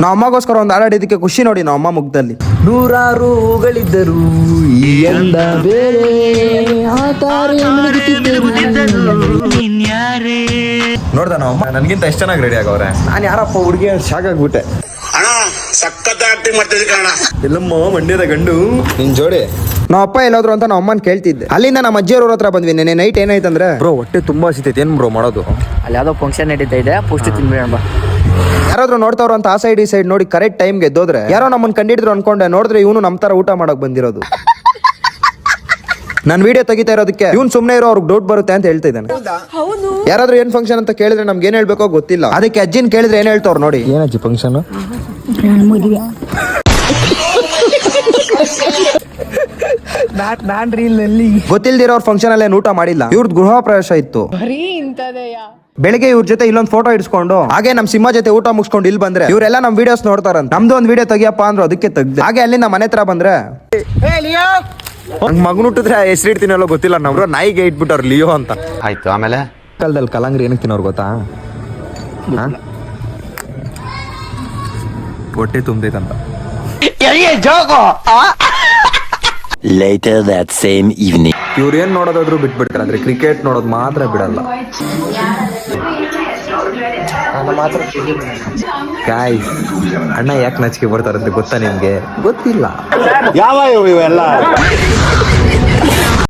ನಾವು ಅಮ್ಮಗೋಸ್ಕರ ಒಂದು ಹಾಡಾಡಿದ್ದಕ್ಕೆ ಖುಷಿ ನೋಡಿ ನಾವು ಅಮ್ಮ ಮುಖದಲ್ಲಿ. ನೂರಾರು ಹೂಗಳಿದ್ದರು ಈ ಎಂದ ಬೇರೆ ನೋಡ್ದ ನಾವು ಅಮ್ಮ ನನ್ಗಿಂತ ಎಷ್ಟು ಚೆನ್ನಾಗಿ ರೆಡಿ ಆಗವ್ರೆ. ನಾನು ಯಾರಪ್ಪ ಹುಡುಗಿ ಶಾಕ್ ಆಗ್ಬಿಟ್ಟೆ. ಸಖತ್ ಆಕ್ಟಿಂಗ್ ಮಾಡ್ತಿದ್ದೆ ಕಣ. ಎಲ್ಲಮ್ಮ ಮಂಡ್ಯದ ಗಂಡು ನಿನ್ ಜೋಡಿ. ನಮ್ಮ ಅಪ್ಪ ಎಲ್ಲಾದ್ರು ಅಂತ ನಮ್ಮ ಅಮ್ಮನ ಕೇಳ್ತಿದ್ದೆ. ಅಲ್ಲಿಂದ ನಮ್ಮ ಅಜ್ಜಿಯವ್ರ ಹತ್ರ ಬಂದ್ವಿ. ನೆನೆ ನೈಟ್ ಏನಾಯ್ತಂದ್ರೆ ಬ್ರೋ ಹೊಟ್ಟೆ ತುಂಬಾ ಹಸಿತೈತೆ. ಏನ್ ಬ್ರೋ ಮಾಡೋದು? ಅಲ್ಲಿ ಯಾವ್ದೋ ಫಂಕ್ಷನ್ ನಡೀತಾ ಇದೆ, ಪುಷ್ಟಿ ತಿನ್ಬೇಡ. ಯಾರಾದ್ರೂ ನೋಡ್ತಾವ್ರ ಅಂತ ಆ ಸೈಡ್ ಈ ಸೈಡ್ ನೋಡಿ ಕರೆಕ್ಟ್ ಟೈಮ್ಗೆ ಎದ್ದೋದ್ರೆ ಯಾರೋ ನಮ್ಮನ್ನ ಕಂಡಿಡಿದ್ರು ಅನ್ಕೊಂಡೆ. ನೋಡಿದ್ರೆ ಇವನು ನಮ್ಮ ತರ ಊಟ ಮಾಡಕ್ ಬಂದಿರೋದು. ನಾನು ವಿಡಿಯೋ ತೆಗಿತಾ ಇರೋದಕ್ಕೆ ಇವ್ನು ಸುಮ್ಮನೆ ಇರೋ ಅವ್ರಿಗೆ ಡೌಟ್ ಬರುತ್ತೆ ಅಂತ ಹೇಳ್ತಾ ಇದ್ದಾನೆ. ಯಾರಾದ್ರೂ ಏನ್ ಫಂಕ್ಷನ್ ಅಂತ ಕೇಳಿದ್ರೆ ನಮ್ಗೆ ಏನ್ ಹೇಳ್ಬೇಕೋ ಗೊತ್ತಿಲ್ಲ. ಅದಕ್ಕೆ ಅಜ್ಜಿನ ಕೇಳಿದ್ರೆ ಏನ್ ಹೇಳ್ತಾವ್ರು ನೋಡಿ. ಏನಜ್ಜಿ ಫಂಕ್ಷನ್? ನಾನ್ ರೀಲ್ ನಲ್ಲಿ ಗೊತ್ತಿಲ್ದಿರೋ ಅವ್ರ ಫಂಕ್ಷನ್ ಅಲ್ಲಿ ಊಟ ಮಾಡಿಲ್ಲ. ಇವ್ರದ್ದು ಗೃಹ ಪ್ರವೇಶ ಇತ್ತು. ಬೆಳಿಗ್ಗೆ ಇವ್ರ ಜೊತೆ ಇಲ್ಲೊಂದು ಫೋಟೋ ಇಡ್ಸ್ಕೊಂಡು ಹಾಗೆ ನಮ್ ಸಿಂಹ ಜೊತೆ ಊಟ ಮುಗಿಸ್ಕೊಂಡು ಇಲ್ಲಿ ಬಂದ್ರೆ ಇವರೆಲ್ಲ ನಮ್ ವಿಡಿಯೋಸ್ ನೋಡ್ತಾರಂತ. ನಮ್ದು ಒಂದು ವಿಡಿಯೋ ತೆಗಿಯಪ್ಪ ಅಂದ್ರು ಅದಕ್ಕೆ ತೆಗ್ದೆ. ಹಾಗೆ ಅಲ್ಲಿಂದ ಮನೆ ಹತ್ರ ಬಂದ್ರೆ ಹಂಗ್ ಮಗನ್ ಹುಟ್ಟಿದ್ರೆ ಹೆಸರು ಇಡ್ತೀನಲ್ಲೋ ಗೊತ್ತಿಲ್ಲ. ನಮ್ರು ನಾಯಿಗೆ ಇಟ್ಬಿಟ್ಟವ್ರು ಲಿಯೋ ಅಂತ. ಆಯ್ತು, ಆಮೇಲೆ ಕಾಲದಲ್ಲಿ ಕಲಂಗ್ರಿ ಏನಕ್ಕೆ ತಿನ್ನೋರು ಗೊತ್ತಾ? ಹೊಟ್ಟೆ ತುಂಬೈತಂತ. later that same evening ಇವ್ರು ಏನ್ ನೋಡೋದಾದ್ರು ಬಿಟ್ಬಿಡ್ತಾರೆ, ಅಂದ್ರೆ ಕ್ರಿಕೆಟ್ ನೋಡೋದು ಮಾತ್ರ ಬಿಡಲ್ಲ. ಗಾಯ್ಸ್, ಅಣ್ಣ ಯಾಕೆ ನಾಚಿಕೆ ಬರ್ತಾರಂತೆ ಗೊತ್ತಾ ನಿಮ್ಗೆ? ಗೊತ್ತಿಲ್ಲ. ಯಾವ ಇವೆಲ್ಲ